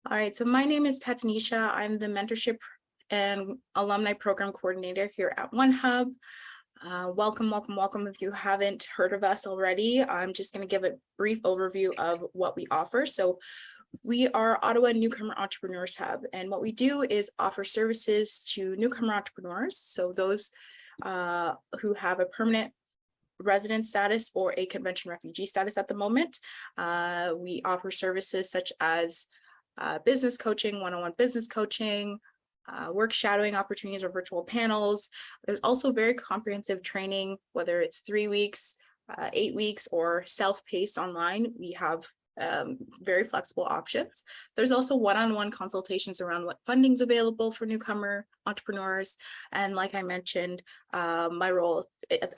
All right, so my name is Tatanisha. I'm the Mentorship and Alumni Program Coordinator here at OneHub. Welcome, welcome, welcome. If you haven't heard of us already, I'm just going to give a brief overview of what we offer. So we are Ottawa Newcomer Entrepreneurs Hub, and what we do is offer services to newcomer entrepreneurs. So those who have a permanent resident status or a convention refugee status at the moment. We offer services such as business coaching, one-on-one business coaching, work shadowing opportunities or virtual panels. There's also very comprehensive training, whether it's 3 weeks, 8 weeks, or self-paced online. We have very flexible options. There's also one-on-one consultations around what funding's available for newcomer entrepreneurs. And like I mentioned, my role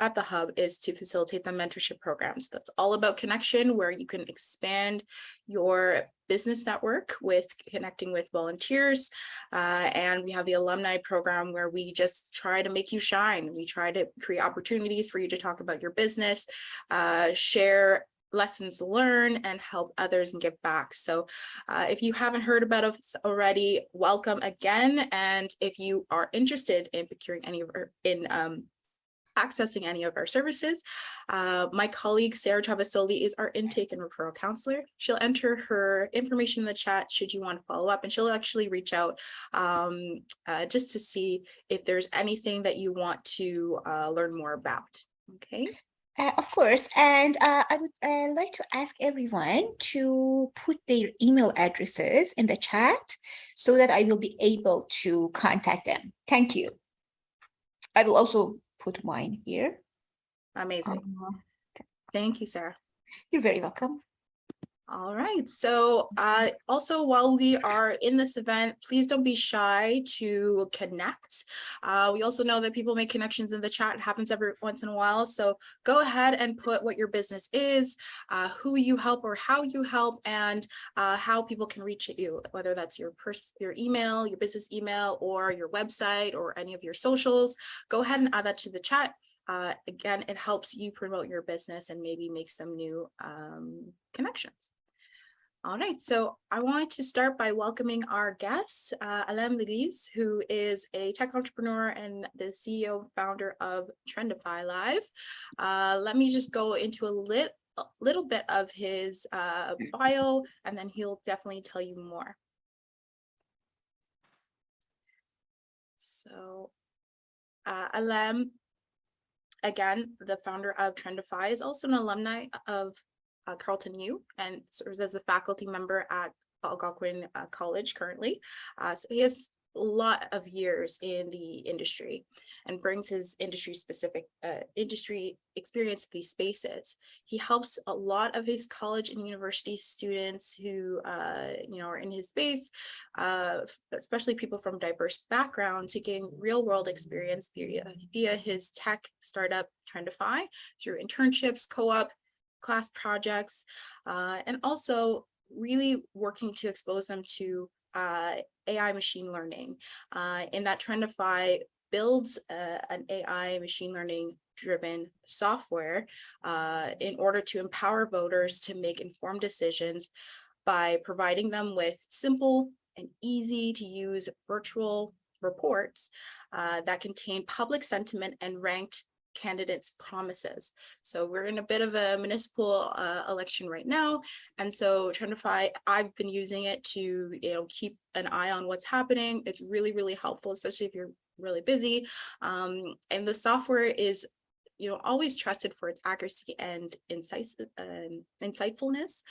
at the hub is to facilitate the mentorship programs. That's all about connection, where you can expand your business network with connecting with volunteers. And we have the alumni program where we just try to make you shine. We try to create opportunities for you to talk about your business, share lessons learned, and help others and give back. So if you haven't heard about us already, welcome again. And if you are interested in procuring any of our, accessing any of our services, my colleague Sarah Travasoli is our intake and referral counselor. She'll enter her information in the chat should you want to follow up, and she'll actually reach out just to see if there's anything that you want to learn more about. Okay. Of course, and I would like to ask everyone to put their email addresses in the chat so that I will be able to contact them. Thank you. I will also put mine here. Amazing. Thank you, Sarah. You're very welcome. All right. So also, while we are in this event, please don't be shy to connect. We also know that people make connections in the chat. It happens every once in a while. So go ahead and put what your business is, who you help or how you help, and how people can reach you, whether that's your email, your business email, or your website, or any of your socials. Go ahead and add that to the chat. Again, it helps you promote your business and maybe make some new connections. All right, so I wanted to start by welcoming our guest, Alem Legesse, who is a tech entrepreneur and the CEO and founder of Trendify Live. Let me just go into a little bit of his bio, and then he'll definitely tell you more. So Alem, again, the founder of Trendify, is also an alumni of Carleton U and serves as a faculty member at Algonquin College currently. So he has a lot of years in the industry and brings his industry experience to these spaces. He helps a lot of his college and university students who are in his space, especially people from diverse backgrounds, to gain real world experience via his tech startup Trendify through internships, co-op, class projects, and also really working to expose them to AI machine learning. In that Trendify builds an AI machine learning driven software in order to empower voters to make informed decisions by providing them with simple and easy to use virtual reports that contain public sentiment and ranked candidates' promises. So we're in a bit of a municipal election right now, and so Trendify, I've been using it to keep an eye on what's happening. It's really, really helpful, especially if you're really busy. And the software is always trusted for its accuracy and insightfulness,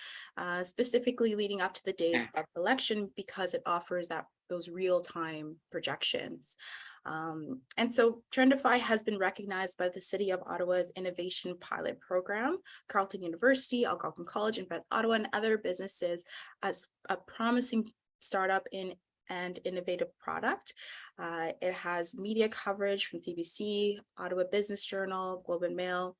specifically leading up to the days of election, because it offers those real-time projections. And so Trendify has been recognized by the City of Ottawa's Innovation Pilot Program, Carleton University, Algonquin College, and Ottawa, and other businesses as a promising startup and innovative product. It has media coverage from CBC, Ottawa Business Journal, Globe and Mail.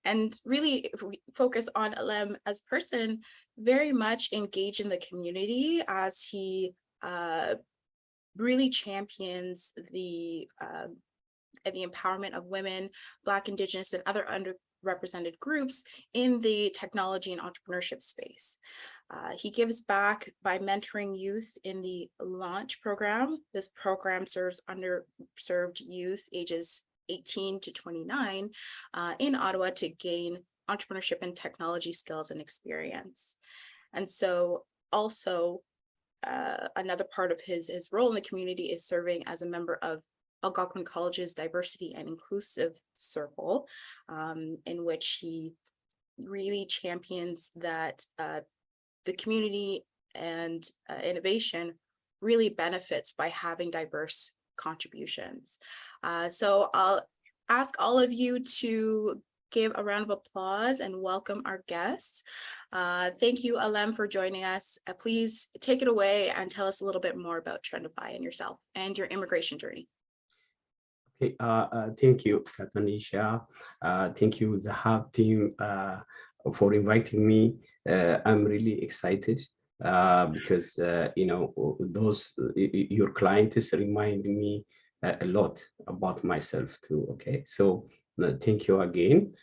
And really, if we focus on Alem as a person, very much engaged in the community as he really champions the empowerment of women, Black, Indigenous, and other underrepresented groups in the technology and entrepreneurship space. He gives back by mentoring youth in the Launch program. This program serves underserved youth ages 18 to 29 in Ottawa to gain entrepreneurship and technology skills and experience. And so also another part of his role in the community is serving as a member of Algonquin College's Diversity and Inclusive Circle, in which he really champions that the community and innovation really benefits by having diverse contributions. So I'll ask all of you to give a round of applause and welcome our guests. Thank you, Alem, for joining us. Please take it away and tell us a little bit more about Trendify and yourself and your immigration journey. Okay, thank you, Katanisha. Thank you, Zahab team, for inviting me. I'm really excited because your clients remind me a lot about myself too. Okay, so thank you again.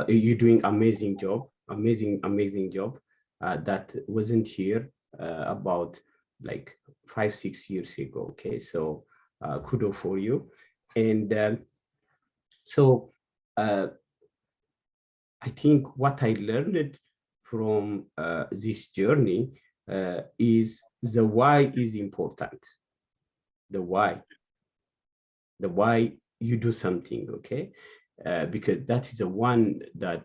You're doing amazing job, amazing job. That wasn't here about like 5-6 years ago. Okay, so kudos for you. And so I think what I learned from this journey is the why is important. The why you do something, okay? Because that is the one that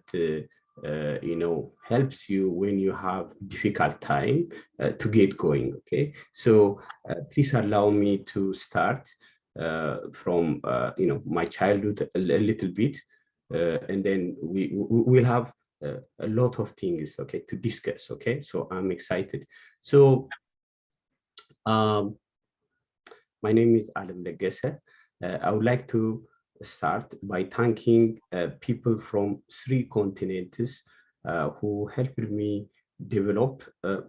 helps you when you have difficult time to get going. Okay, so please allow me to start from my childhood a little bit, and then we'll have a lot of things, okay, to discuss. Okay, so I'm excited. So my name is Alem Legesse. I would like to start by thanking people from 3 continents who helped me develop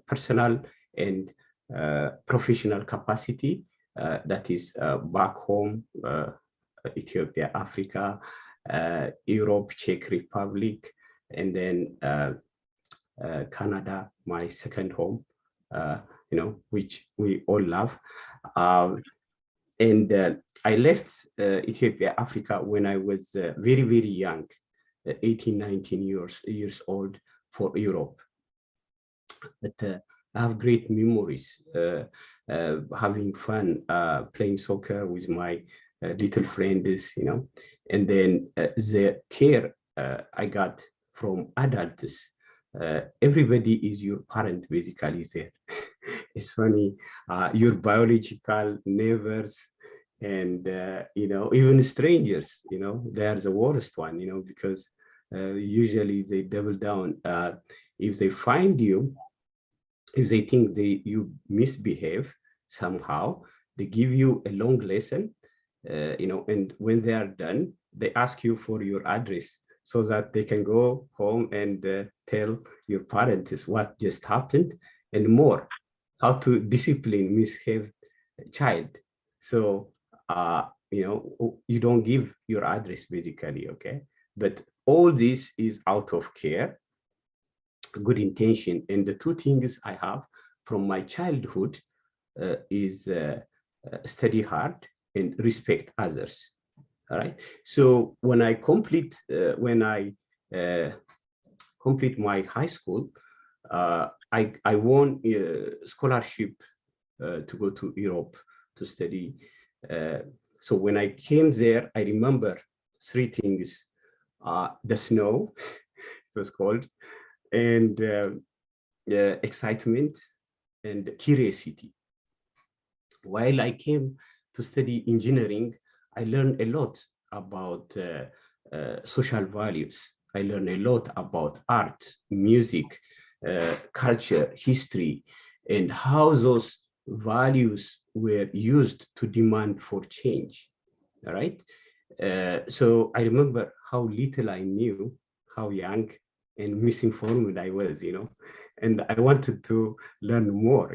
personal and professional capacity. That is back home, Ethiopia, Africa, Europe, Czech Republic, and then Canada, my second home, which we all love. And I left Ethiopia, Africa when I was very, very young, 18, 19 years old, for Europe. But I have great memories, having fun, playing soccer with my little friends, and then the care I got from adults. Everybody is your parent, basically, there. It's funny, your biological neighbors and, even strangers, they are the worst one, because usually they double down. If they find you, if they think you misbehave somehow, they give you a long lesson, and when they are done, they ask you for your address so that they can go home and tell your parents what just happened and more, how to discipline misbehaved child. So, you don't give your address, basically, okay? But all this is out of care, good intention. And the 2 things I have from my childhood is study hard and respect others. All right. So when I complete my high school, I won a scholarship to go to Europe to study. So when I came there, I remember 3 things: the snow, it was cold, and excitement and curiosity. While I came to study engineering, I learned a lot about social values. I learned a lot about art, music, culture, history, and how those values were used to demand for change. All right. So I remember how little I knew, how young and misinformed I was, and I wanted to learn more,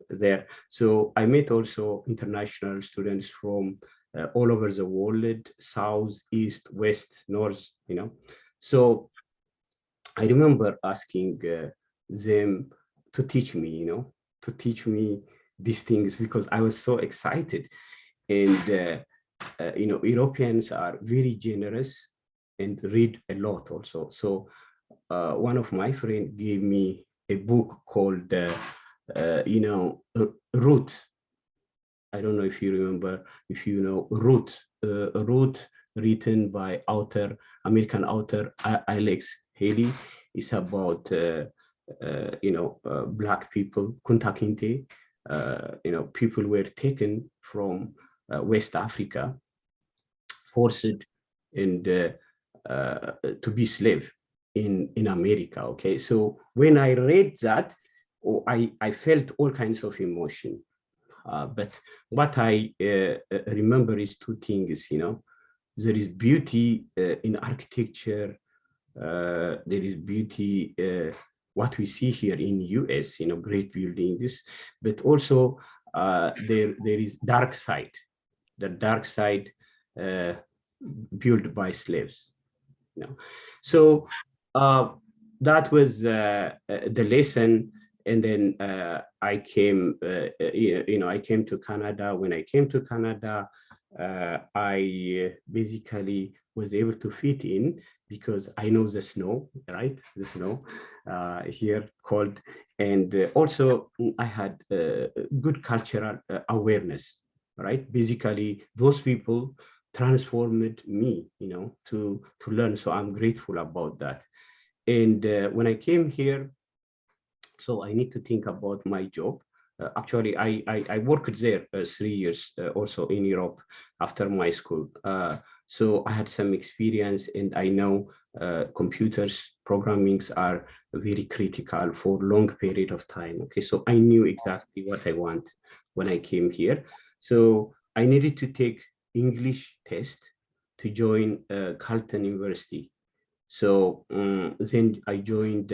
there. So I met also international students from all over the world, south, east, west, north, So I remember asking them to teach me, to teach me these things, because I was so excited. And Europeans are very generous and read a lot also. So one of my friends gave me a book called Root. I don't know if you remember, if you know Root. Root, written by American author Alex Haley. Is about Black people, Kunta Kinte. People were taken from West Africa, forced and to be slave in America. Okay, so when I read that, I felt all kinds of emotion. But what I remember is two things. There is beauty in architecture. There is beauty what we see here in US, great buildings, but also there is dark side, the dark side built by slaves. So that was the lesson. And then I came, I came to Canada. When I came to Canada, I basically was able to fit in because I know the snow, right? The snow here cold. And also I had good cultural awareness, right? Basically, those people transformed me, to learn. So I'm grateful about that. And when I came here, so I need to think about my job. Actually, I worked there 3 years also in Europe after my school. So I had some experience, and I know computers programmings are very critical for long period of time. Okay, so I knew exactly what I want when I came here. So I needed to take English test to join Carleton University. So then I joined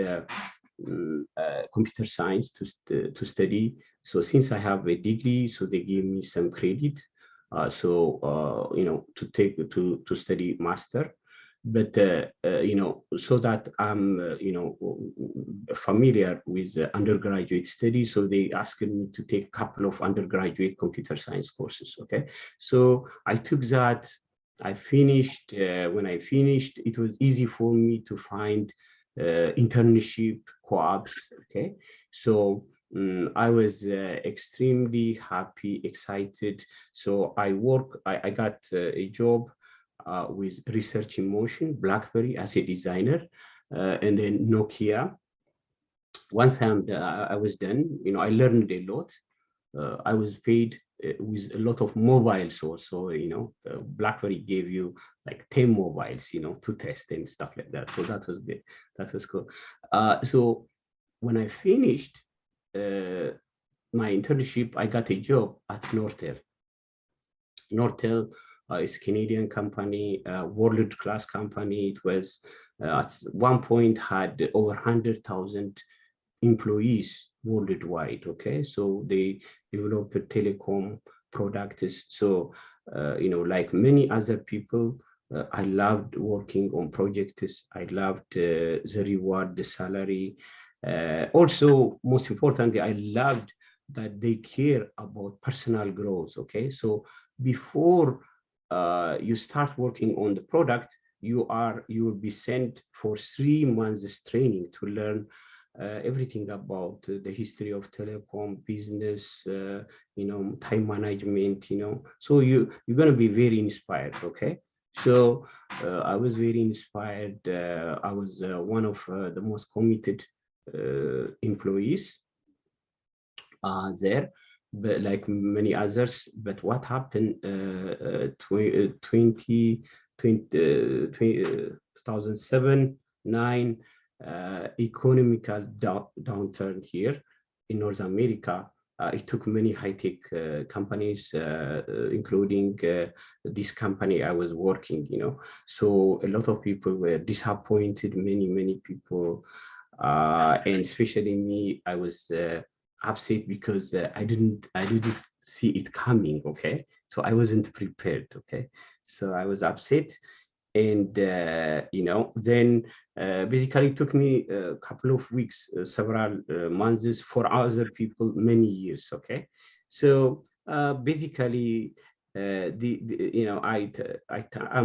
computer science to study. So since I have a degree, so they gave me some credit. To study master. But so that I'm familiar with undergraduate studies, so they asked me to take a couple of undergraduate computer science courses. Okay, so I took that. I finished. When I finished, it was easy for me to find internship, co-ops. Okay, so I was extremely happy, excited. So I got a job with Research in Motion, BlackBerry as a designer, and then Nokia. Once I was done, I learned a lot. I was paid with a lot of mobiles also, BlackBerry gave you like 10 mobiles, to test and stuff like that. So that was good. That was cool. So when I finished my internship, I got a job at Nortel. Nortel is a Canadian company, world-class company. It was at one point had over 100,000 employees worldwide. Okay, so they developed a telecom products. So like many other people, I loved working on projects. I loved the reward, the salary. Also, most importantly, I loved that they care about personal growth. Okay, so before you start working on the product, you will be sent for 3 months training to learn everything about the history of telecom business, time management, so you're going to be very inspired. Okay, so I was very inspired. I was one of the most committed employees there, but like many others. But what happened 2007-9 economical downturn here in North America. It took many high-tech companies, including this company I was working, so a lot of people were disappointed, many people, and especially me. I was upset because I didn't see it coming. Okay, so I wasn't prepared. Okay, so I was upset. And then Basically, it took me a couple of weeks, several months, for other people, many years. Okay, so basically, I'm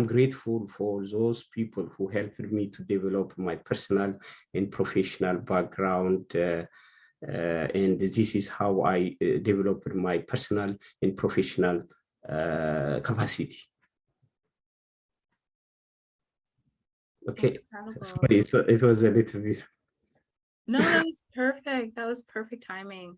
grateful for those people who helped me to develop my personal and professional background. And this is how I developed my personal and professional capacity. Okay, Incredible. sorry, so it was a little bit. No, that was perfect. That was perfect timing.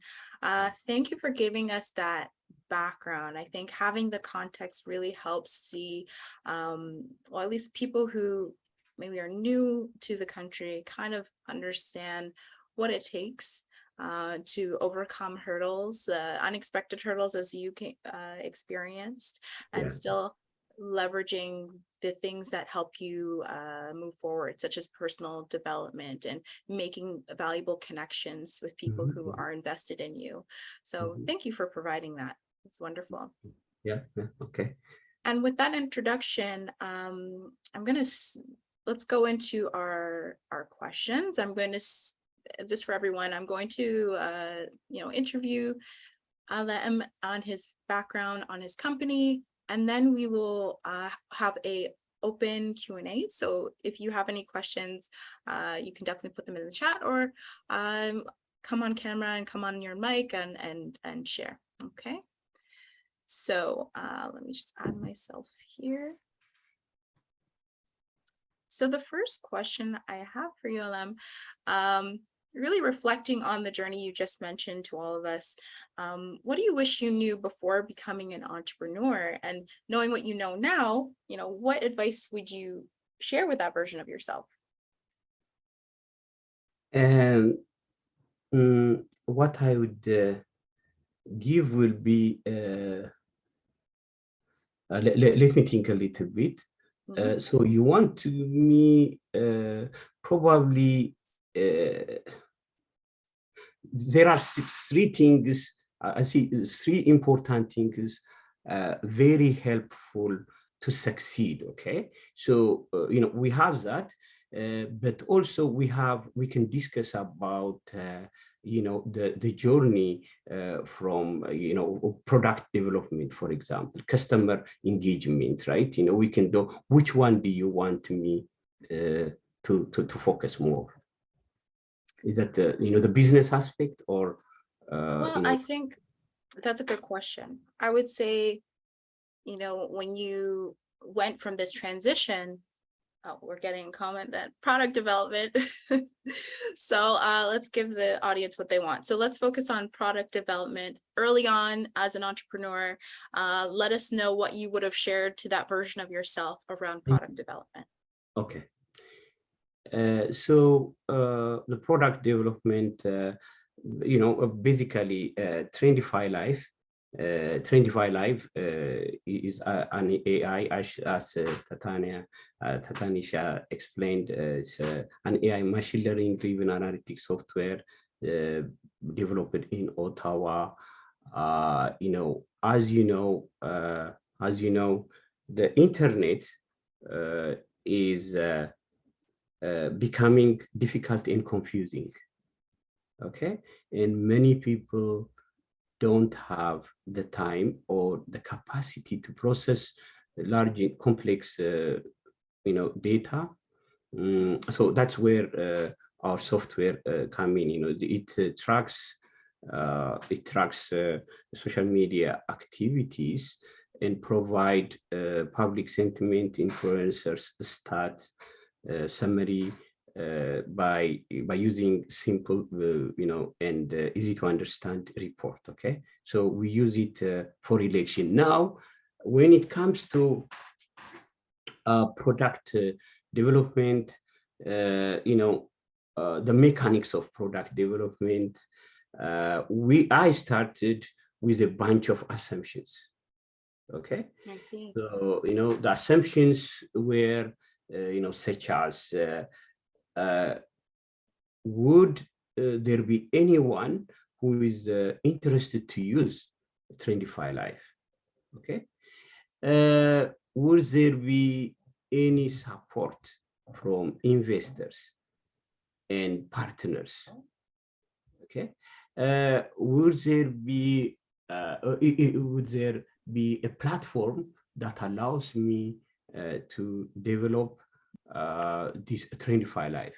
Thank you for giving us that background. I think having the context really helps see, well, at least people who maybe are new to the country kind of understand what it takes to overcome hurdles, unexpected hurdles as you experienced, and still leveraging the things that help you move forward, such as personal development and making valuable connections with people who are invested in you. So thank you for providing that. It's wonderful. Yeah, okay. And with that introduction, let's go into our questions. I'm going to, just for everyone, I'm going to interview Alem on his background, on his company, and then we will have a open Q&A. So if you have any questions, you can definitely put them in the chat, or come on camera and come on your mic and share. Okay. So let me just add myself here. So the first question I have for you, Alem, really reflecting on the journey you just mentioned to all of us, what do you wish you knew before becoming an entrepreneur? And knowing what you know now, what advice would you share with that version of yourself? And what I would give will be, let me think a little bit. So you want to me probably there are three things, I see three important things very helpful to succeed. Okay, so we have that, but also we can discuss about the journey from product development, for example, customer engagement, right? We can do, which one do you want me to focus more? Is that the business aspect, or well, I think that's a good question. I would say, when you went from this transition, we're getting a comment that product development. So let's give the audience what they want. So let's focus on product development early on as an entrepreneur. Let us know what you would have shared to that version of yourself around product development. Okay. So the product development, basically Trendify Live. Trendify Live is an AI, as Tatanisha explained. It's an AI machine learning driven analytics software developed in Ottawa. As you know, the internet is becoming difficult and confusing. Okay, and many people don't have the time or the capacity to process large and complex data. So that's where our software come in. It tracks social media activities and provide public sentiment, influencers, stats, summary by using simple and easy to understand report. Okay, so we use it for election. Now when it comes to product development, the mechanics of product development, I started with a bunch of assumptions. Okay, I see. So the assumptions were such as would there be anyone who is interested to use Trendify Live? Okay, would there be any support from investors and partners. Okay, would there be a platform that allows me to develop this Trendify life?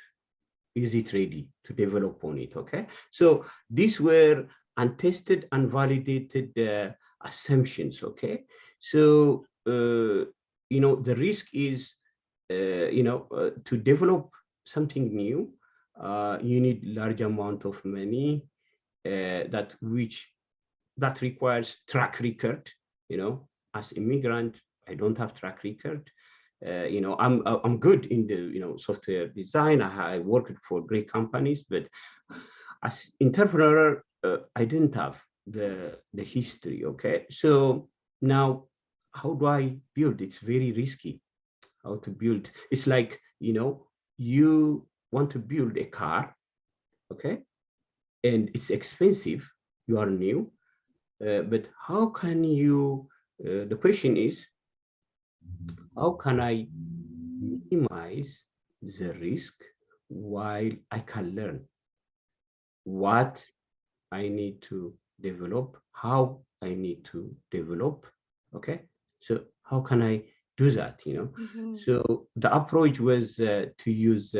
Is it ready to develop on it? Okay, so these were untested, unvalidated assumptions. Okay, so the risk is to develop something new. You need large amount of money that requires track record. As immigrant, I don't have track record. I'm good in the software design. I worked for great companies, but as entrepreneur, I didn't have the history. Okay, so now how do I build? It's very risky. How to build? It's like you want to build a car, okay, and it's expensive. You are new, but how can you? The question is, how can I minimize the risk while I can learn what I need to develop, how I need to develop? Okay, so how can I do that? So the approach was to use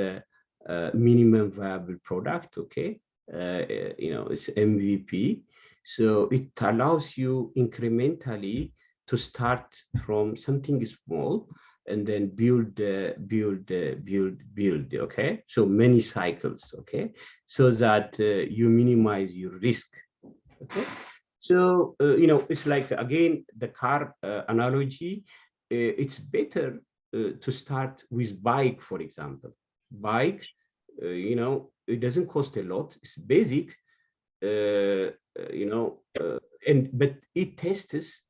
minimum viable product. Okay, it's MVP. So it allows you incrementally to start from something small and then build. Okay, so many cycles. Okay, so that you minimize your risk. Okay, so it's like, again, the car analogy. It's better to start with bike, for example. Bike, it doesn't cost a lot. It's basic, but it tests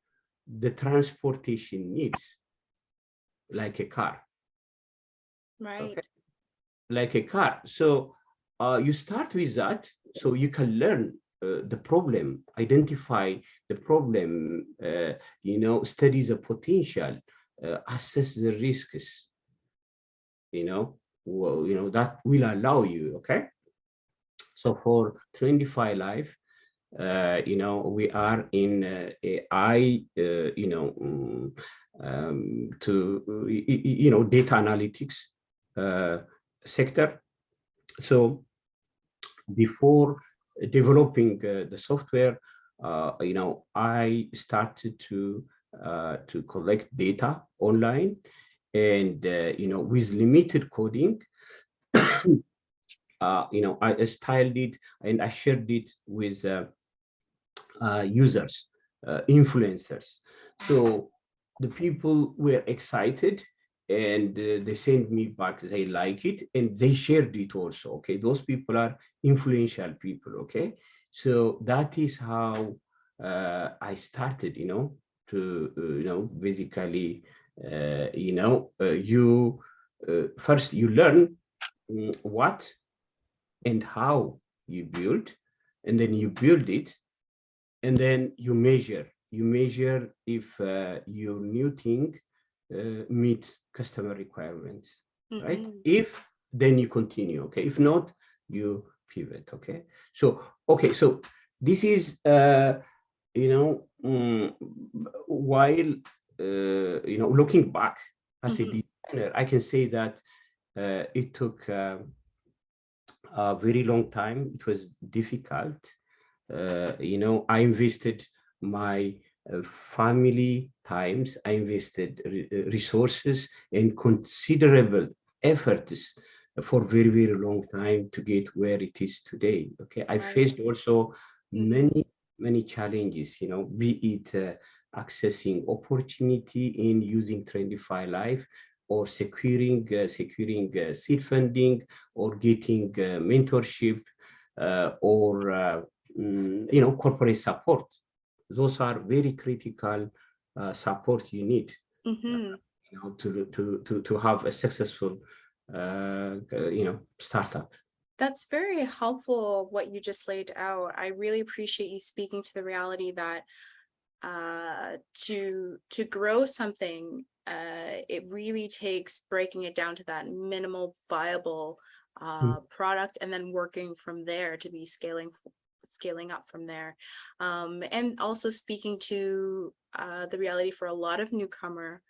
the transportation needs like a car. Right. Okay, like a car. So you start with that, so you can learn the problem, identify the problem, study the potential, assess the risks. That will allow you. Okay, so for Trendify Life, we are in AI, data analytics sector. So before developing the software, I started to collect data online, and with limited coding, I styled it and I shared it with users, influencers. So the people were excited, and they sent me back, they like it, and they shared it also. Okay, those people are influential people. Okay, so that is how I started, to basically, first you learn what and how you build, and then you build it, and then you measure if your new thing meet customer requirements. Right? If, then you continue. Okay, if not, you pivot. Okay, so this is while looking back as a designer, I can say that it took a very long time. It was difficult. I invested my family times, I invested resources and considerable efforts for very, very long time to get where it is today. Okay, I faced also many challenges, be it accessing opportunity in using Trendify Life, or securing seed funding, or getting mentorship, or corporate support. Those are very critical support you need to have a successful startup. That's very helpful what you just laid out. I really appreciate you speaking to the reality that to grow something it really takes breaking it down to that minimal viable product and then working from there to be scaling up from there. And also speaking to the reality for a lot of newcomer,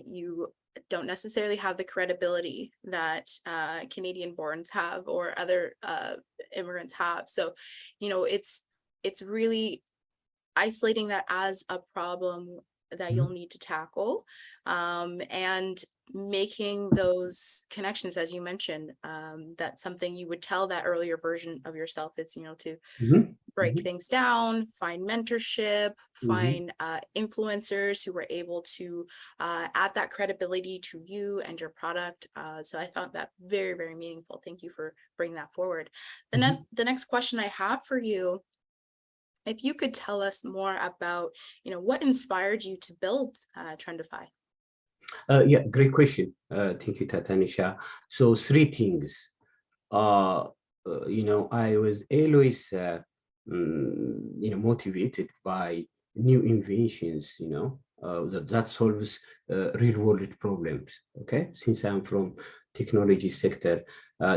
you don't necessarily have the credibility that Canadian borns have or other immigrants have. So, you know, it's really isolating that as a problem that you'll need to tackle, and making those connections, as you mentioned. That's something you would tell that earlier version of yourself. It's, you know, to break things down, find mentorship, find influencers who were able to add that credibility to you and your product. So I found that very, very meaningful. Thank you for bringing that forward. The next question I have for you, if you could tell us more about, you know, what inspired you to build Trendify? Yeah, great question. Thank you, Tatanisha. So 3 things. You know, I was always, you know, motivated by new inventions, you know, that solves real world problems. Okay, since I'm from technology sector.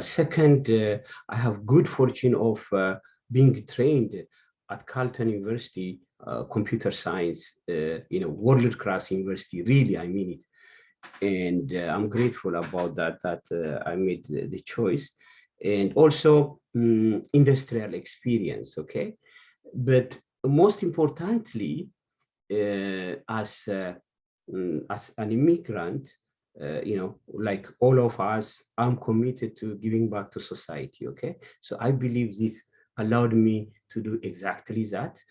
Second, I have good fortune of being trained at Carleton University, computer science, you know, world-class university, really, I mean it. And I'm grateful about that I made the choice. And also industrial experience, okay? But most importantly, as an immigrant, you know, like all of us, I'm committed to giving back to society, okay? So I believe this allowed me to do exactly that.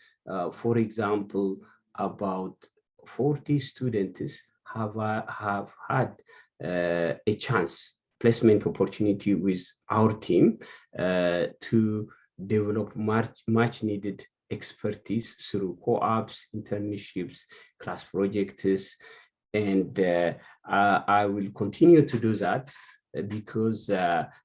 For example, about 40 students have had a chance, placement opportunity with our team to develop much needed expertise through co-ops, internships, class projects, and I will continue to do that because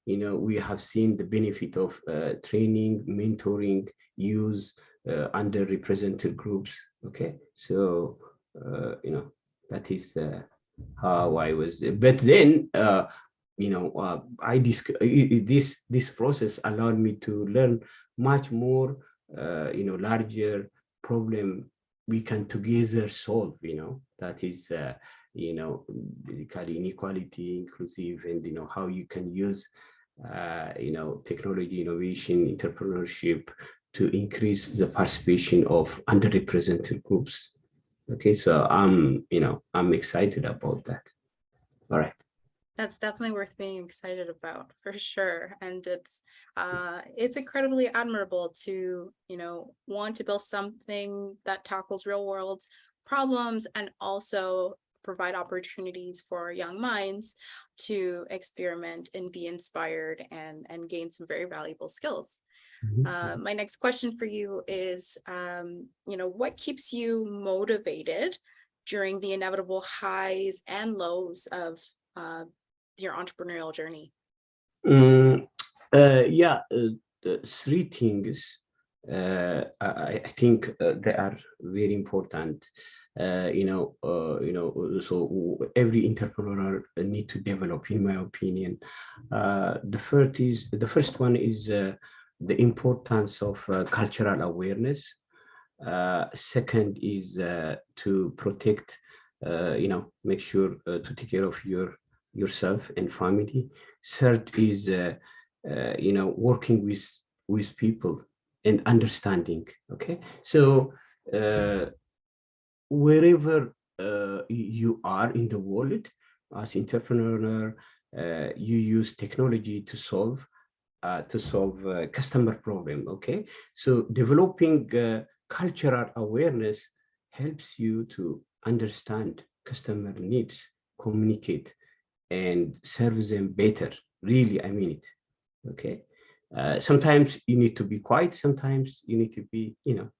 you know, we have seen the benefit of training, mentoring, use underrepresented groups. Okay, so you know, that is how I was. But then you know, this process allowed me to learn much more. You know, larger problem we can together solve. You know, that is you know, basically inequality, inclusive, and you know, how you can use you know, technology, innovation, entrepreneurship to increase the participation of underrepresented groups. Okay, so you know, I'm excited about that. All right. That's definitely worth being excited about, for sure. And it's incredibly admirable to, you know, want to build something that tackles real world problems and also provide opportunities for young minds to experiment and be inspired and gain some very valuable skills. My next question for you is, you know, what keeps you motivated during the inevitable highs and lows of your entrepreneurial journey? Yeah, the 3 things I think they are very important. You know, so every entrepreneur need to develop, in my opinion. The first one is the importance of cultural awareness. Second is to protect, you know, make sure to take care of yourself and family. Third is you know, working with people and understanding. Okay, so wherever you are in the world as entrepreneur, you use technology to solve customer problem. Okay, so developing cultural awareness helps you to understand customer needs, communicate, and serve them better. Really, I mean it. Okay, sometimes you need to be quiet, sometimes you need to be, you know,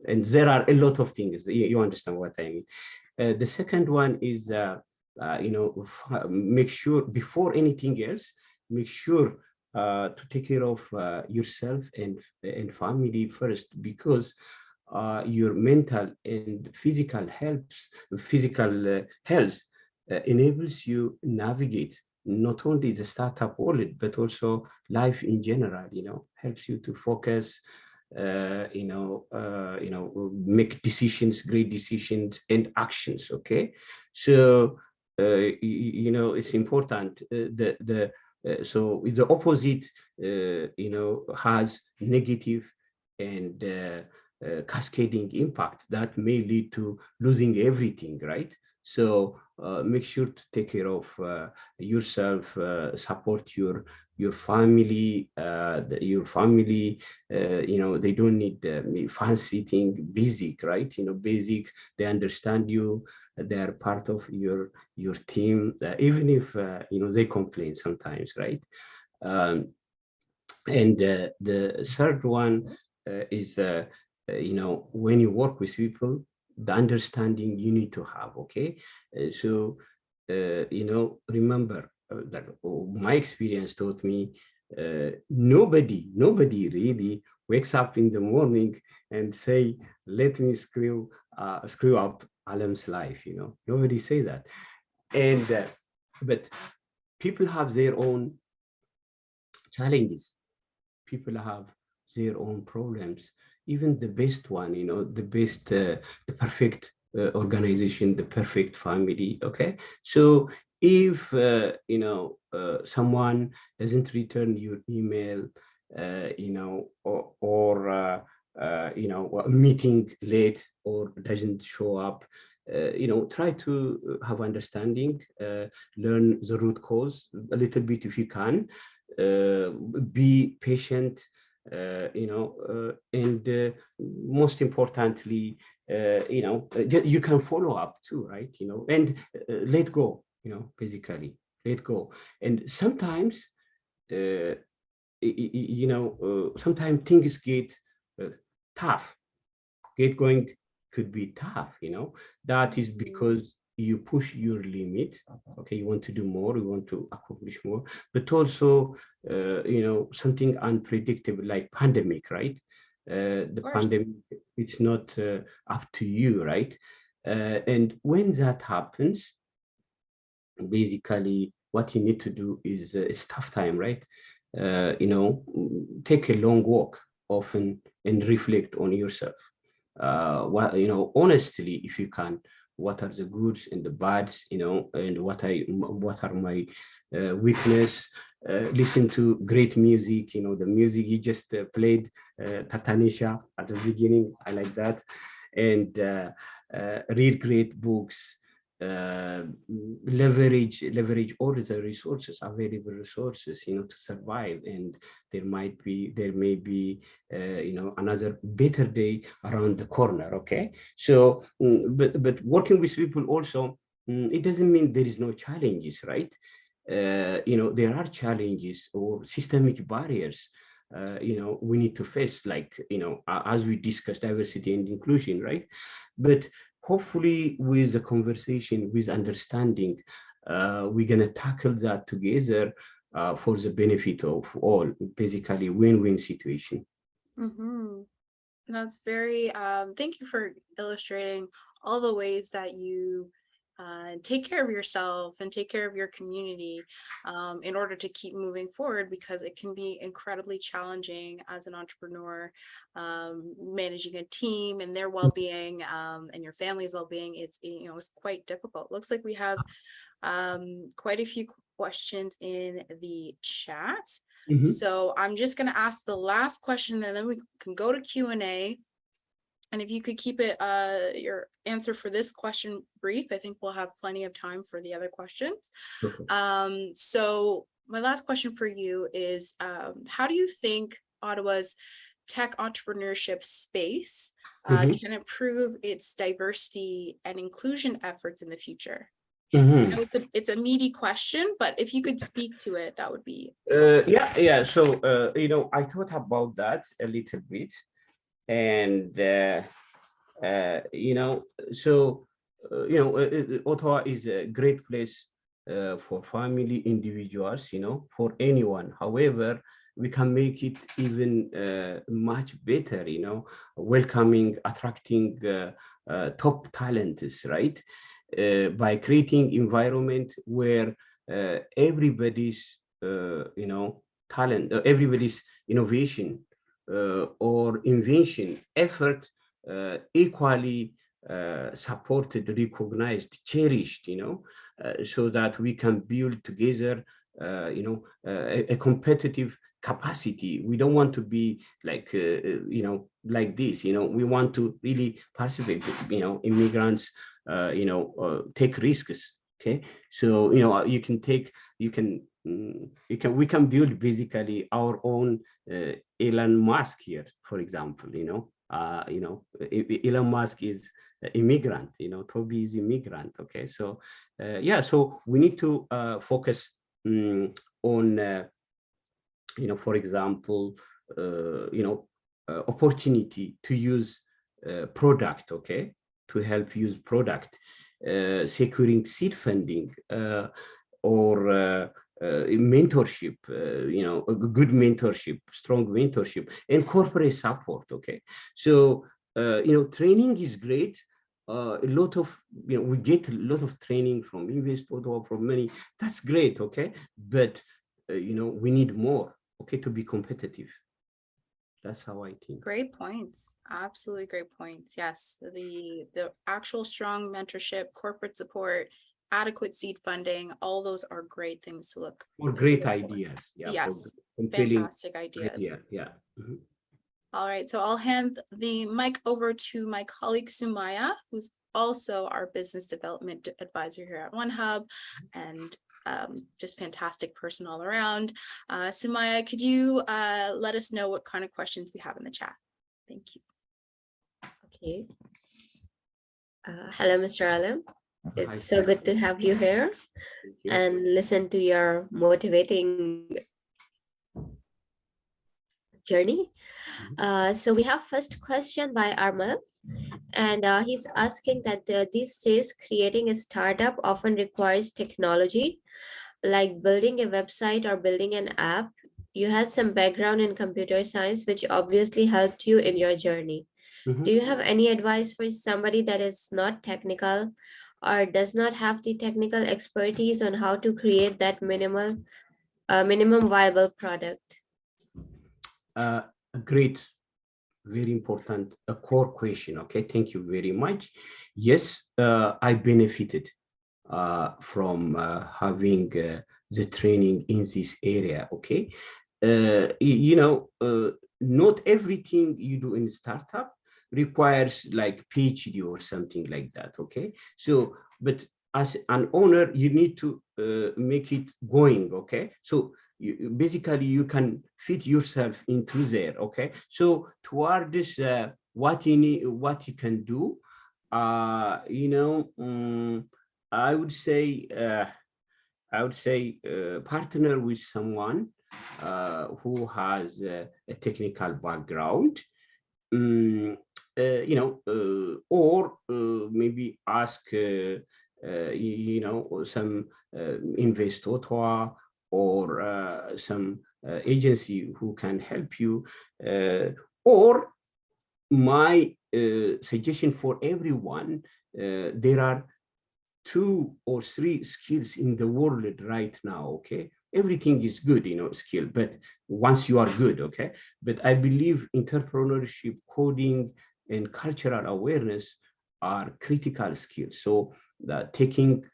and there are a lot of things. You understand what I mean. The second one is you know, make sure before anything else, make sure to take care of yourself and family first, because your mental and physical health enables you navigate not only the startup world, but also life in general, helps you to focus, make decisions, great decisions and actions. Okay. So, it's important so the opposite, has negative and cascading impact that may lead to losing everything, right? So make sure to take care of yourself, support your family, they don't need fancy thing, basic, right? Basic, they understand you, they are part of your team, even if they complain sometimes, right? And the third one is when you work with people, the understanding you need to have. Okay. So remember that my experience taught me nobody really wakes up in the morning and say, let me screw up Alem's life. Nobody say that. And but people have their own challenges, people have their own problems. Even the best one, the best, the perfect organization, the perfect family. Okay. So if someone doesn't return your email, or meeting late or doesn't show up, try to have understanding, learn the root cause a little bit if you can, be patient, and most importantly, you can follow up too, right? And let go, basically let go. And sometimes, sometimes things get tough. Get going could be tough, that is because you push your limit. Okay, you want to do more, you want to accomplish more, but also something unpredictable like pandemic, right? The pandemic, it's not up to you, right? And when that happens, basically what you need to do is, it's tough time, right? Take a long walk often and reflect on yourself. Honestly, if you can, what are the goods and the bads, and what are my weakness. Listen to great music, the music you just played, Tatanisha, at the beginning. I like that. And read great books, leverage all the resources, available resources, to survive. And there may be another better day around the corner. Okay. So but working with people also, it doesn't mean there is no challenges, right? There are challenges or systemic barriers we need to face, like as we discussed, diversity and inclusion, right? But hopefully with the conversation, with understanding, we're going to tackle that together for the benefit of all, basically win-win situation. That's very, thank you for illustrating all the ways that you take care of yourself and take care of your community in order to keep moving forward, because it can be incredibly challenging as an entrepreneur, managing a team and their well-being, and your family's well-being. It's quite difficult. Looks like we have quite a few questions in the chat. So I'm just going to ask the last question and then we can go to Q&A. And if you could keep it, your answer for this question brief, I think we'll have plenty of time for the other questions. Okay. So my last question for you is, how do you think Ottawa's tech entrepreneurship space can improve its diversity and inclusion efforts in the future? I know it's a meaty question, but if you could speak to it, that would be yeah. So I thought about that a little bit, and Ottawa is a great place for family, individuals, for anyone. However, we can make it even much better, welcoming, attracting top talents, right? By creating environment where everybody's, talent, everybody's innovation or invention effort equally supported, recognized, cherished, so that we can build together, a competitive capacity. We don't want to be like, like this, we want to really participate, immigrants, take risks. Okay, so, we can build basically our own Elon Musk here, for example, Elon Musk is immigrant, Toby is immigrant. Okay, so yeah, so we need to focus on, for example, opportunity to use product, okay, to help use product, securing seed funding, or mentorship, a good mentorship, strong mentorship, and corporate support. Okay, so training is great. A lot of, we get a lot of training from Invest Ottawa, from many. That's great. Okay, but we need more. Okay, to be competitive. That's how I think. Great points. Absolutely great points. Yes, the actual strong mentorship, corporate support, adequate seed funding, all those are great things to look for. Great ideas. Yeah. Yes, fantastic ideas. Yeah. Mm-hmm. All right, so I'll hand the mic over to my colleague Sumaya, who's also our business development advisor here at OneHub, and just fantastic person all around. Sumaya, could you let us know what kind of questions we have in the chat? Thank you. Okay. Hello, Mr. Alem. It's so good to have you here and listen to your motivating journey. So we have first question by Armal, and he's asking that these days creating a startup often requires technology, like building a website or building an app. You had some background in computer science, which obviously helped you in your journey. Do you have any advice for somebody that is not technical or does not have the technical expertise on how to create that minimum viable product? A great, very important, a core question. Okay, thank you very much. Yes, I benefited from having the training in this area. Okay, not everything you do in startup requires like PhD or something like that. Okay, so but as an owner, you need to make it going. Okay, so basically you can fit yourself into there. Okay, so toward this, what you need, what you can do, I would say partner with someone who has a technical background, or maybe ask some Invest Ottawa or some agency who can help you, or my suggestion for everyone, there are 2 or 3 skills in the world right now. Okay, everything is good, skill, but once you are good. Okay, but I believe entrepreneurship, coding, and cultural awareness are critical skills. So taking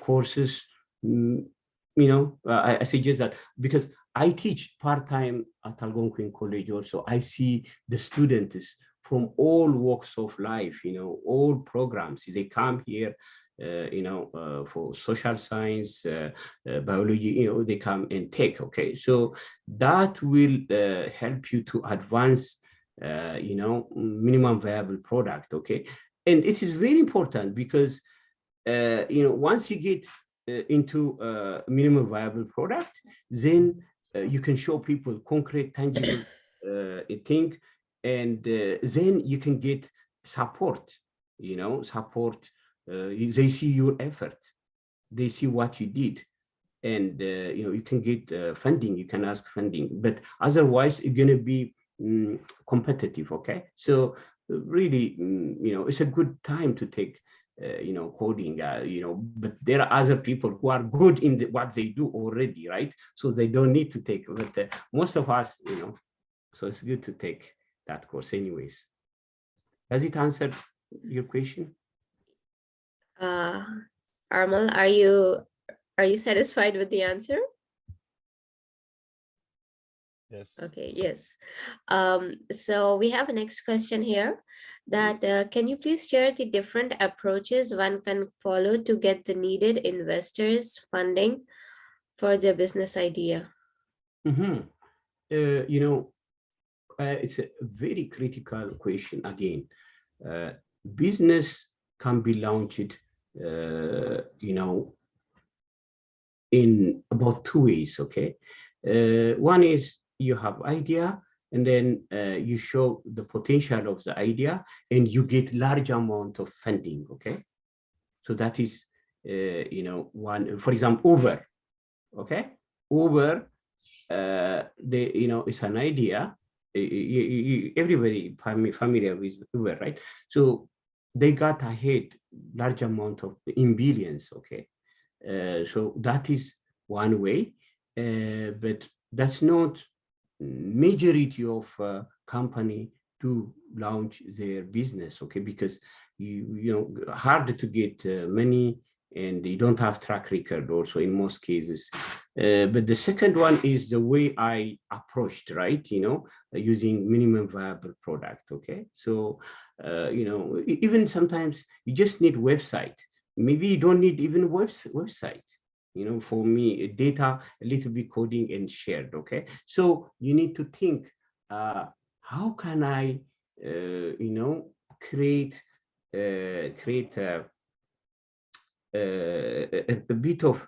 courses, I suggest that, because I teach part-time at Algonquin College also. I see the students from all walks of life, all programs. They come here, for social science, biology, they come and take. Okay, so that will help you to advance, minimum viable product. Okay, and it is very important because, once you get into minimum viable product, then you can show people concrete, tangible thing, and then you can get support. Support. They see your effort, they see what you did, and you can get funding, you can ask funding, but otherwise it's going to be competitive. Okay, so really, it's a good time to take coding, but there are other people who are good in what they do already, right? So they don't need to take, but most of us, so it's good to take that course anyways. Does it answer your question? Armal, are you satisfied with the answer? Yes. Okay, yes. So we have a next question here that can you please share the different approaches one can follow to get the needed investors funding for their business idea? It's a very critical question again. Business can be launched, in about 2 ways, okay? One is you have idea, and then you show the potential of the idea, and you get large amount of funding, okay? So that is, one. For example, Uber, okay? Uber, it's an idea. Everybody familiar with Uber, right? So they got ahead large amount of in billions, okay? So that is one way, but that's not majority of company to launch their business, okay? Because hard to get money, and they don't have track record also in most cases. But the second one is the way I approached, right? Using minimum viable product, okay? So, even sometimes you just need website. Maybe you don't need even website. For me, data, a little bit coding and shared, okay? So you need to think, how can I, create a bit of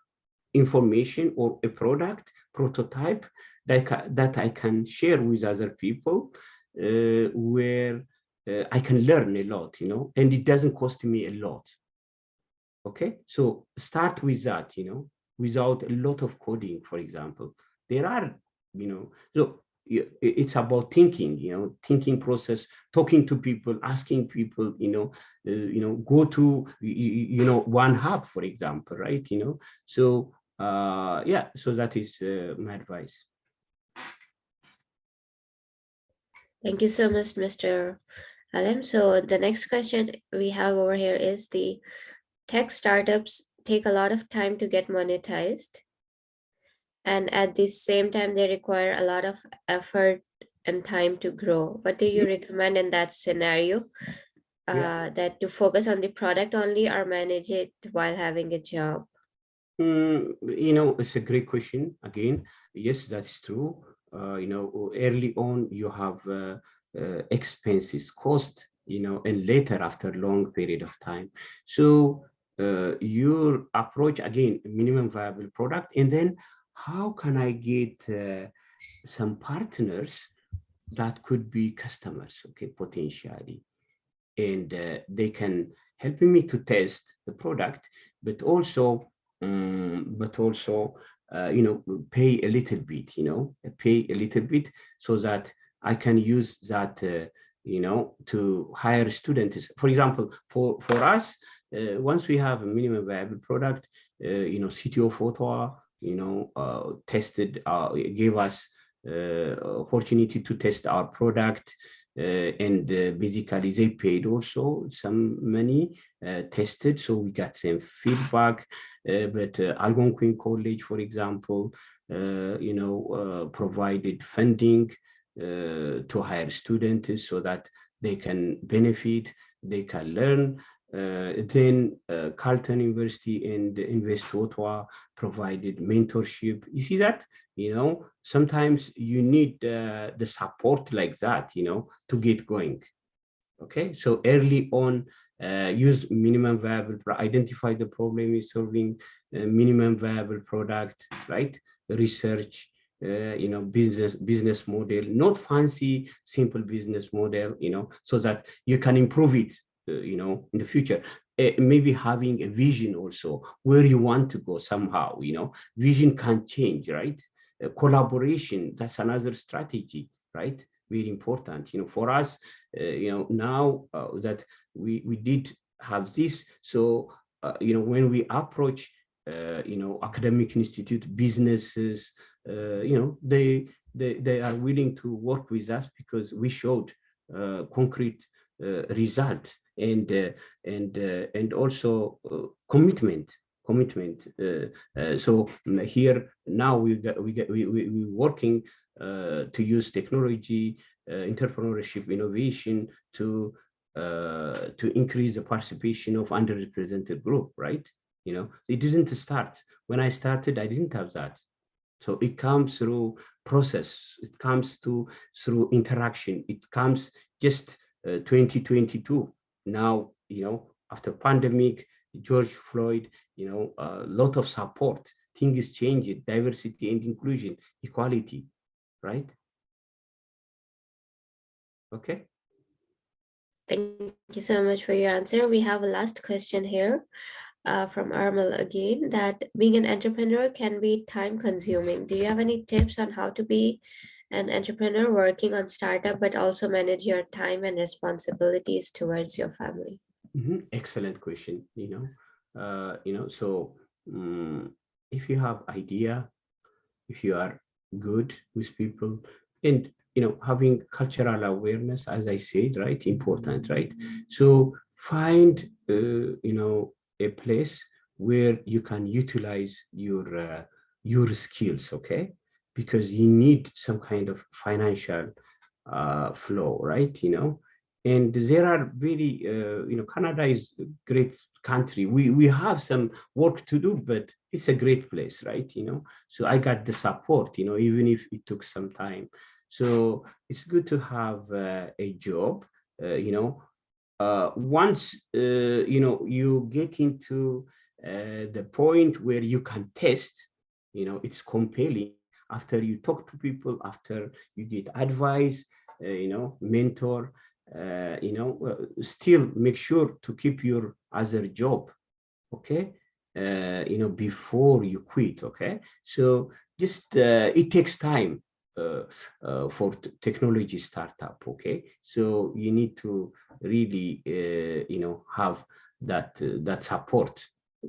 information or a product prototype that I can share with other people, where I can learn a lot, and it doesn't cost me a lot. Okay, so start with that, without a lot of coding, for example. There are, so it's about thinking, thinking process, talking to people, asking people, go to, one hub, for example, right? So yeah, so that is my advice. Thank you so much, Mr. Alem. So the next question we have over here is the tech startups take a lot of time to get monetized, and at the same time they require a lot of effort and time to grow. What do you recommend in that scenario? That to focus on the product only or manage it while having a job? It's a great question. Again, yes, that's true. Early on you have expenses, cost, and later after a long period of time. So your approach, again, minimum viable product, and then how can I get some partners that could be customers, okay, potentially, and they can help me to test the product, but also pay a little bit, so that I can use that, to hire students. For example, for us, once we have a minimum viable product, City of Ottawa, tested, gave us opportunity to test our product, and basically they paid also some money, tested, so we got some feedback. But Algonquin College, for example, provided funding to hire students so that they can benefit, they can learn. Then Carleton University and Invest Ottawa provided mentorship. You see that? Sometimes you need the support like that, to get going. Okay, so early on, use minimum viable, identify the problem you're solving, minimum viable product, right? Research, business model, not fancy, simple business model, so that you can improve it, in the future. maybe having a vision also where you want to go somehow, vision can change, right? Collaboration, that's another strategy, right? Very important, for us, now that we did have this. So, when we approach, academic institute, businesses, they are willing to work with us because we showed concrete result and also commitment. So here now we working to use technology, entrepreneurship, innovation to increase the participation of underrepresented group, right? It didn't start when I started. I didn't have that. So it comes through process. It comes through interaction. It comes just 2022 now. After pandemic, George Floyd, a lot of support. Things changed. Diversity and inclusion, equality, right? Okay. Thank you so much for your answer. We have a last question here from Armal again, that being an entrepreneur can be time consuming. Do you have any tips on how to be an entrepreneur working on startup, but also manage your time and responsibilities towards your family? Excellent question. So if you have idea, if you are good with people, and having cultural awareness, as I said, right, important, right? So find a place where you can utilize your skills, okay? Because you need some kind of financial flow, right? And there are very Canada is a great country. We have some work to do, but it's a great place, right? So I got the support, even if it took some time. So it's good to have a job. Once you get into the point where you can test, it's compelling. After you talk to people, after you get advice, mentor, still make sure to keep your other job, okay? Before you quit, okay? So just it takes time for technology startup, okay? So you need to really, have that support,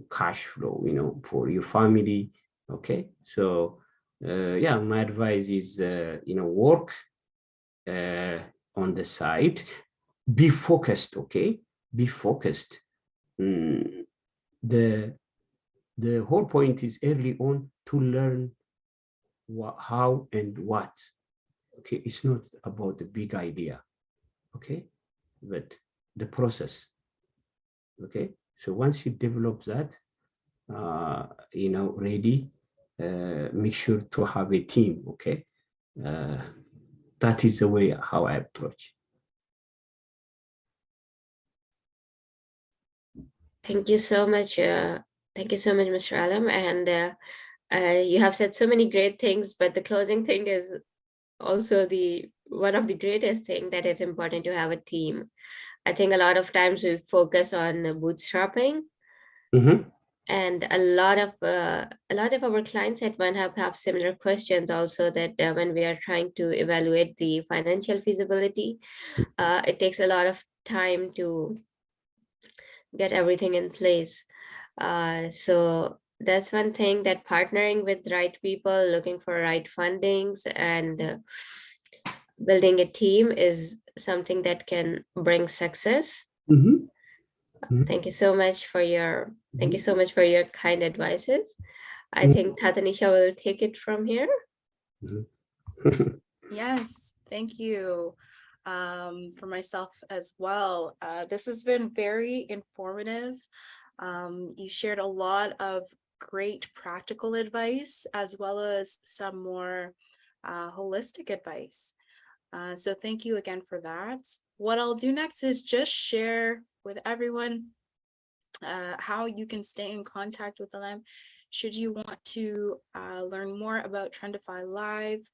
cash flow, for your family, okay? So yeah, my advice is, work on the side, be focused, okay? Be focused. The whole point is early on to learn how and what, okay? It's not about the big idea, okay? But the process, okay? So once you develop that, ready, make sure to have a team, okay? That is the way how I approach. Thank you so much. Thank you so much, Mr. Alem. And you have said so many great things, but the closing thing is also one of the greatest thing, that it's important to have a team. I think a lot of times we focus on bootstrapping, and a lot of our clients at OneHub have similar questions also, that when we are trying to evaluate the financial feasibility, it takes a lot of time to get everything in place. So that's one thing, that partnering with right people, looking for right fundings, and building a team is something that can bring success. Thank you so much for your kind advices. I think Tatanisha will take it from here. Yes, thank you. For myself as well. This has been very informative. You shared a lot of great practical advice, as well as some more holistic advice. So thank you again for that. What I'll do next is just share with everyone how you can stay in contact with them should you want to learn more about Trendify Live.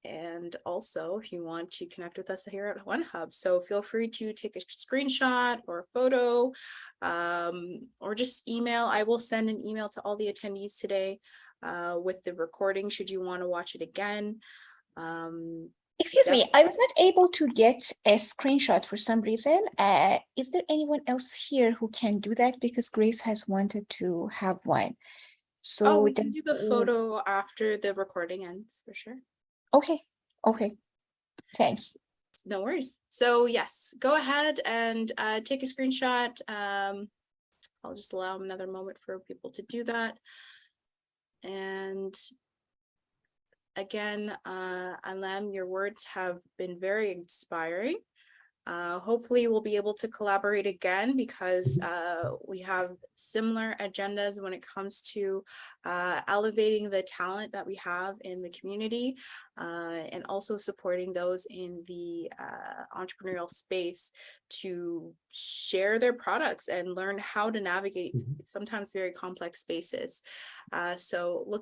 And also, if you want to connect with us here at One Hub, so feel free to take a screenshot or a photo, or just email. I will send an email to all the attendees today with the recording, should you want to watch it again. Excuse Yep. me, I was not able to get a screenshot for some reason. Is there anyone else here who can do that? Because Grace has wanted to have one. So We can then- do the photo after the recording ends, for sure. Okay, okay. Thanks. No worries. So yes, go ahead and take a screenshot. I'll just allow another moment for people to do that. And again, Alem, your words have been very inspiring. Hopefully we'll be able to collaborate again, because we have similar agendas when it comes to elevating the talent that we have in the community, and also supporting those in the entrepreneurial space to share their products and learn how to navigate sometimes very complex spaces. So looking